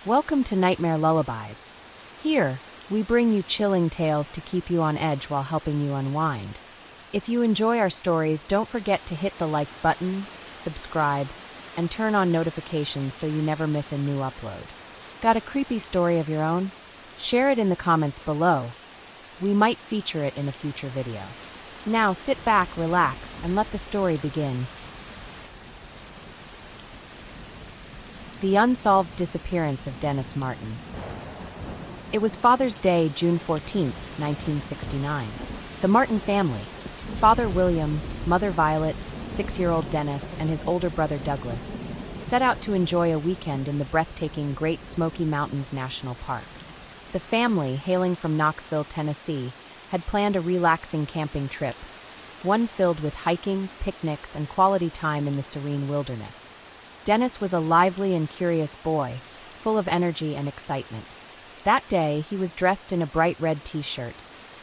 Welcome to Nightmare Lullabies. Here, we bring you chilling tales to keep you on edge while helping you unwind. If you enjoy our stories, don't forget to hit the like button, subscribe, and turn on notifications so you never miss a new upload. Got a creepy story of your own? Share it in the comments below. We might feature it in a future video. Now sit back, relax, and let the story begin. The Unsolved Disappearance of Dennis Martin. It was Father's Day, June 14, 1969. The Martin family, Father William, Mother Violet, 6-year-old Dennis, and his older brother Douglas, set out to enjoy a weekend in the breathtaking Great Smoky Mountains National Park. The family, hailing from Knoxville, Tennessee, had planned a relaxing camping trip, one filled with hiking, picnics, and quality time in the serene wilderness. Dennis was a lively and curious boy, full of energy and excitement. That day, he was dressed in a bright red t-shirt,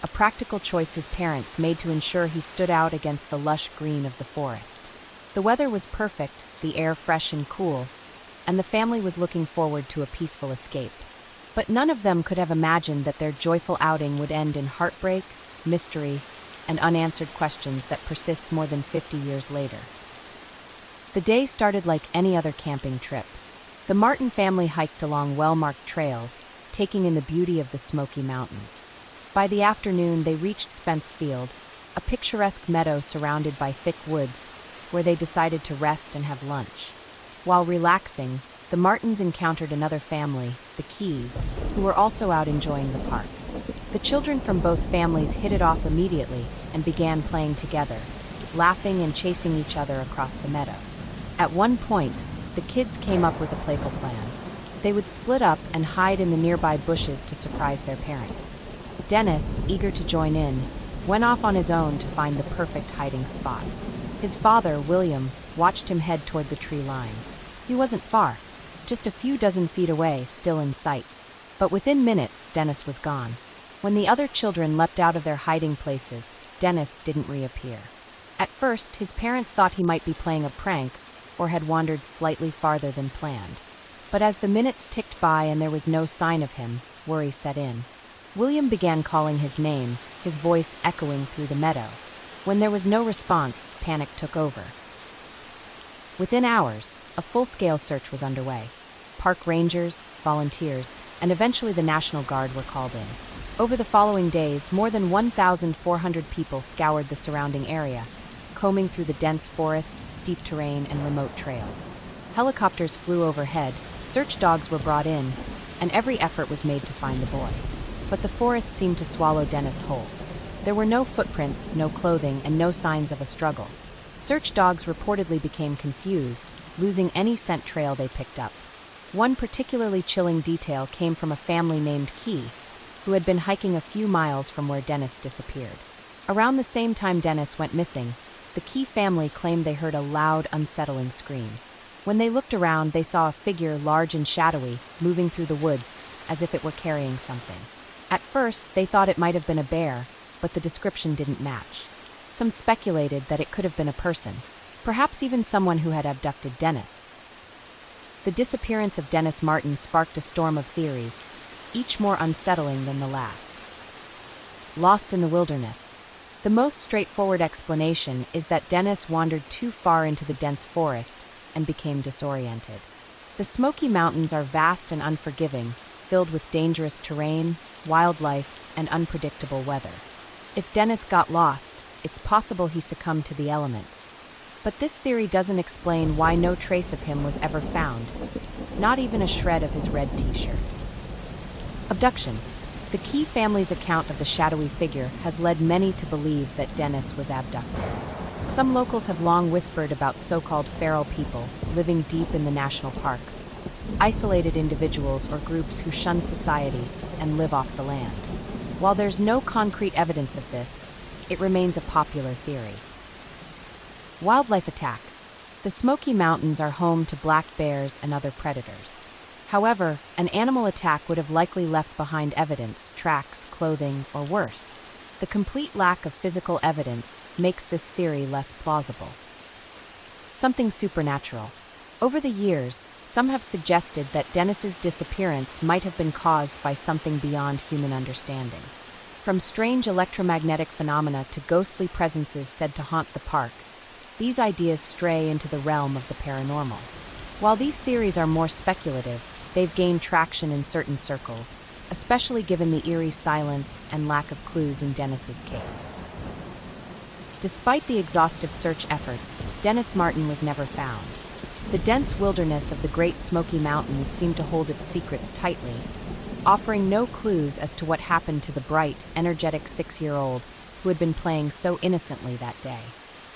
a practical choice his parents made to ensure he stood out against the lush green of the forest. The weather was perfect, the air fresh and cool, and the family was looking forward to a peaceful escape. But none of them could have imagined that their joyful outing would end in heartbreak, mystery, and unanswered questions that persist more than 50 years later. The day started like any other camping trip. The Martin family hiked along well-marked trails, taking in the beauty of the Smoky Mountains. By the afternoon, they reached Spence Field, a picturesque meadow surrounded by thick woods, where they decided to rest and have lunch. While relaxing, the Martins encountered another family, the Keys, who were also out enjoying the park. The children from both families hit it off immediately and began playing together, laughing and chasing each other across the meadow. At one point, the kids came up with a playful plan. They would split up and hide in the nearby bushes to surprise their parents. Dennis, eager to join in, went off on his own to find the perfect hiding spot. His father, William, watched him head toward the tree line. He wasn't far, just a few dozen feet away, still in sight. But within minutes, Dennis was gone. When the other children leapt out of their hiding places, Dennis didn't reappear. At first, his parents thought he might be playing a prank or had wandered slightly farther than planned. But as the minutes ticked by and there was no sign of him, worry set in. William began calling his name, his voice echoing through the meadow. When there was no response, panic took over. Within hours, a full-scale search was underway. Park rangers, volunteers, and eventually the National Guard were called in. Over the following days, more than 1,400 people scoured the surrounding area, combing through the dense forest, steep terrain, and remote trails. Helicopters flew overhead, search dogs were brought in, and every effort was made to find the boy. But the forest seemed to swallow Dennis whole. There were no footprints, no clothing, and no signs of a struggle. Search dogs reportedly became confused, losing any scent trail they picked up. One particularly chilling detail came from a family named Key, who had been hiking a few miles from where Dennis disappeared. Around the same time Dennis went missing, the Key family claimed they heard a loud, unsettling scream. When they looked around, they saw a figure large and shadowy, moving through the woods, as if it were carrying something. At first, they thought it might have been a bear, but the description didn't match. Some speculated that it could have been a person, perhaps even someone who had abducted Dennis. The disappearance of Dennis Martin sparked a storm of theories, each more unsettling than the last. Lost in the wilderness. The most straightforward explanation is that Dennis wandered too far into the dense forest and became disoriented. The Smoky Mountains are vast and unforgiving, filled with dangerous terrain, wildlife, and unpredictable weather. If Dennis got lost, it's possible he succumbed to the elements. But this theory doesn't explain why no trace of him was ever found, not even a shred of his red t-shirt. Abduction. The Key family's account of the shadowy figure has led many to believe that Dennis was abducted. Some locals have long whispered about so-called feral people living deep in the national parks, isolated individuals or groups who shun society and live off the land. While there's no concrete evidence of this, it remains a popular theory. Wildlife attack. The Smoky Mountains are home to black bears and other predators. However, an animal attack would have likely left behind evidence, tracks, clothing, or worse. The complete lack of physical evidence makes this theory less plausible. Something supernatural. Over the years, some have suggested that Dennis's disappearance might have been caused by something beyond human understanding. From strange electromagnetic phenomena to ghostly presences said to haunt the park, these ideas stray into the realm of the paranormal. While these theories are more speculative, they've gained traction in certain circles, especially given the eerie silence and lack of clues in Dennis's case. Despite the exhaustive search efforts, Dennis Martin was never found. The dense wilderness of the Great Smoky Mountains seemed to hold its secrets tightly, offering no clues as to what happened to the bright, energetic 6-year-old who had been playing so innocently that day.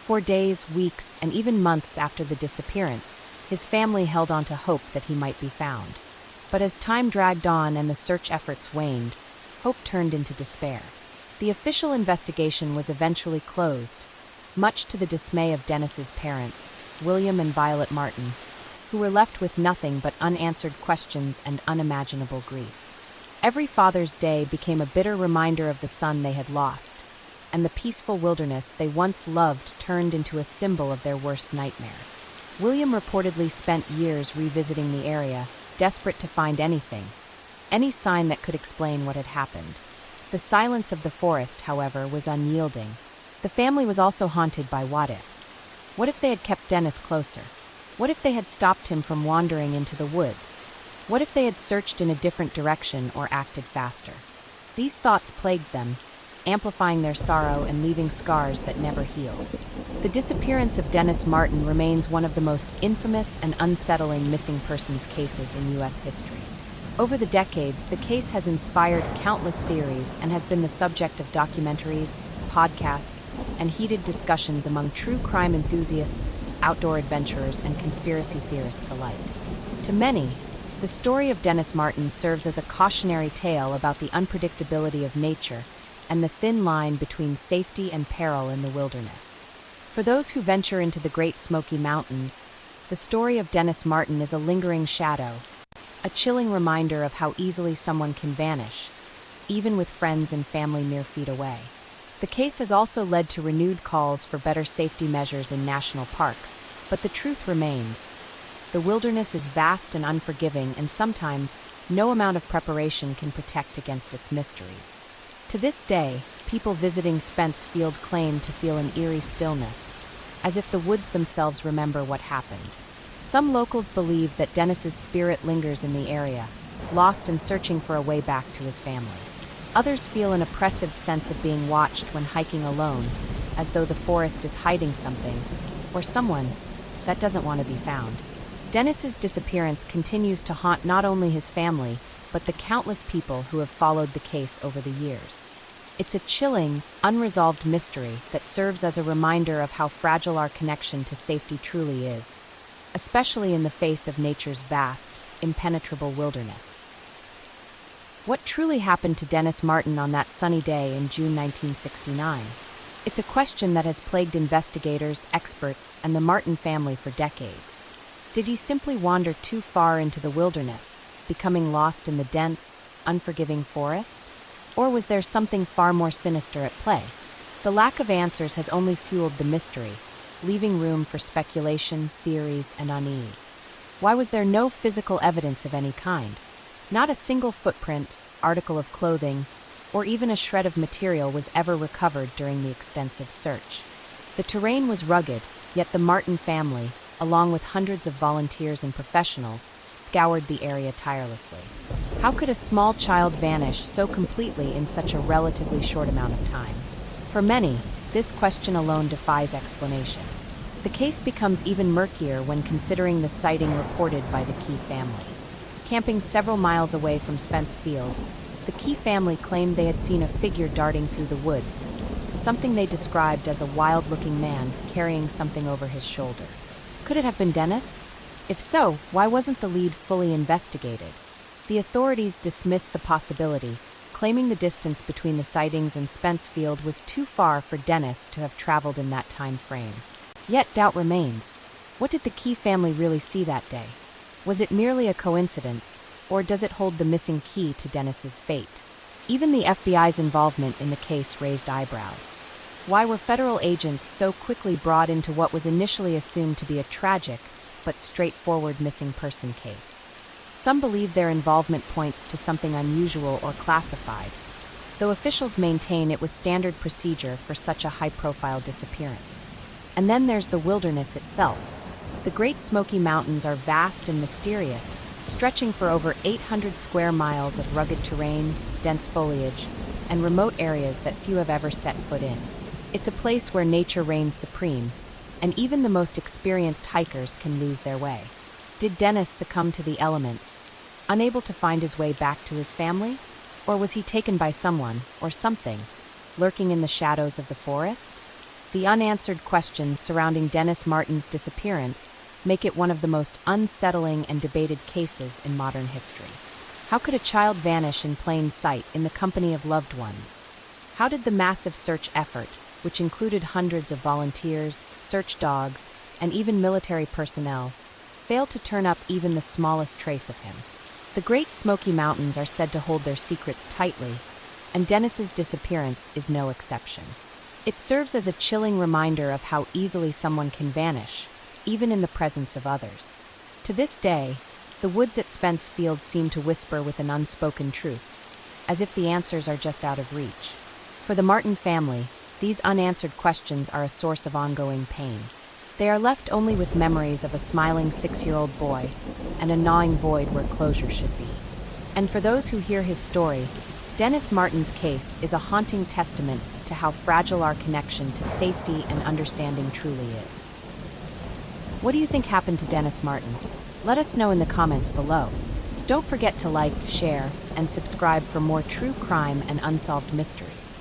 For days, weeks, and even months after the disappearance, his family held on to hope that he might be found. But as time dragged on and the search efforts waned, hope turned into despair. The official investigation was eventually closed, much to the dismay of Dennis's parents, William and Violet Martin, who were left with nothing but unanswered questions and unimaginable grief. Every Father's Day became a bitter reminder of the son they had lost, and the peaceful wilderness they once loved turned into a symbol of their worst nightmare. William reportedly spent years revisiting the area, desperate to find anything, any sign that could explain what had happened. The silence of the forest, however, was unyielding. The family was also haunted by what-ifs. What if they had kept Dennis closer? What if they had stopped him from wandering into the woods? What if they had searched in a different direction or acted faster? These thoughts plagued them, amplifying their sorrow and leaving scars that never healed. The disappearance of Dennis Martin remains one of the most infamous and unsettling missing persons cases in U.S. history. Over the decades, the case has inspired countless theories and has been the subject of documentaries, podcasts, and heated discussions among true crime enthusiasts, outdoor adventurers, and conspiracy theorists alike. To many, the story of Dennis Martin serves as a cautionary tale about the unpredictability of nature and the thin line between safety and peril in the wilderness. For those who venture into the Great Smoky Mountains, the story of Dennis Martin is a lingering shadow, a chilling reminder of how easily someone can vanish, even with friends and family mere feet away. The case has also led to renewed calls for better safety measures in national parks, but the truth remains. The wilderness is vast and unforgiving, and sometimes no amount of preparation can protect against its mysteries. To this day, people visiting Spence Field claim to feel an eerie stillness, as if the woods themselves remember what happened. Some locals believe that Dennis's spirit lingers in the area, lost and searching for a way back to his family. Others feel an oppressive sense of being watched when hiking alone, as though the forest is hiding something, or someone, that doesn't want to be found. Dennis's disappearance continues to haunt not only his family, but the countless people who have followed the case over the years. It's a chilling, unresolved mystery that serves as a reminder of how fragile our connection to safety truly is, especially in the face of nature's vast, impenetrable wilderness. What truly happened to Dennis Martin on that sunny day in June 1969? It's a question that has plagued investigators, experts, and the Martin family for decades. Did he simply wander too far into the wilderness, becoming lost in the dense, unforgiving forest? Or was there something far more sinister at play? The lack of answers has only fueled the mystery, leaving room for speculation, theories, and unease. Why was there no physical evidence of any kind? Not a single footprint, article of clothing, or even a shred of material was ever recovered during the extensive search. The terrain was rugged, yet the Martin family, along with hundreds of volunteers and professionals, scoured the area tirelessly. How could a small child vanish so completely in such a relatively short amount of time? For many, this question alone defies explanation. The case becomes even murkier when considering the sighting reported by the Key family. Camping several miles away from Spence Field, the Key family claimed they had seen a figure darting through the woods, something they described as a wild-looking man carrying something over his shoulder. Could it have been Dennis? If so, why wasn't the lead fully investigated? The authorities dismissed the possibility, claiming the distance between the sightings and Spence Field was too far for Dennis to have traveled in that time frame. Yet doubt remains. What did the Key family really see that day? Was it merely a coincidence, or does it hold the missing key to Dennis's fate? Even the FBI's involvement in the case raised eyebrows. Why were federal agents so quickly brought into what was initially assumed to be a tragic, but straightforward missing person case. Some believe their involvement points to something unusual or classified, though officials maintain it was standard procedure for such a high-profile disappearance. And then there's the wilderness itself. The Great Smoky Mountains are vast and mysterious, stretching for over 800 square miles of rugged terrain, dense foliage, and remote areas that few have ever set foot in. It's a place where nature reigns supreme, and even the most experienced hikers can lose their way. Did Dennis succumb to the elements, unable to find his way back to his family? Or was he taken by someone, or something, lurking in the shadows of the forest? The unanswered questions surrounding Dennis Martin's disappearance make it one of the most unsettling and debated cases in modern history. How could a child vanish in plain sight in the company of loved ones? How did the massive search effort, which included hundreds of volunteers, search dogs, and even military personnel, fail to turn up even the smallest trace of him? The Great Smoky Mountains are said to hold their secrets tightly, and Dennis's disappearance is no exception. It serves as a chilling reminder of how easily someone can vanish, even in the presence of others. To this day, the woods at Spence Field seem to whisper with an unspoken truth, as if the answers are just out of reach. For the Martin family, these unanswered questions are a source of ongoing pain. They are left only with memories of a smiling 6-year-old boy and a gnawing void where closure should be. And for those who hear his story, Dennis Martin's case is a haunting testament to how fragile our connection to safety and understanding truly is. What do you think happened to Dennis Martin? Let us know in the comments below. Don't forget to like, share, and subscribe for more true crime and unsolved mysteries.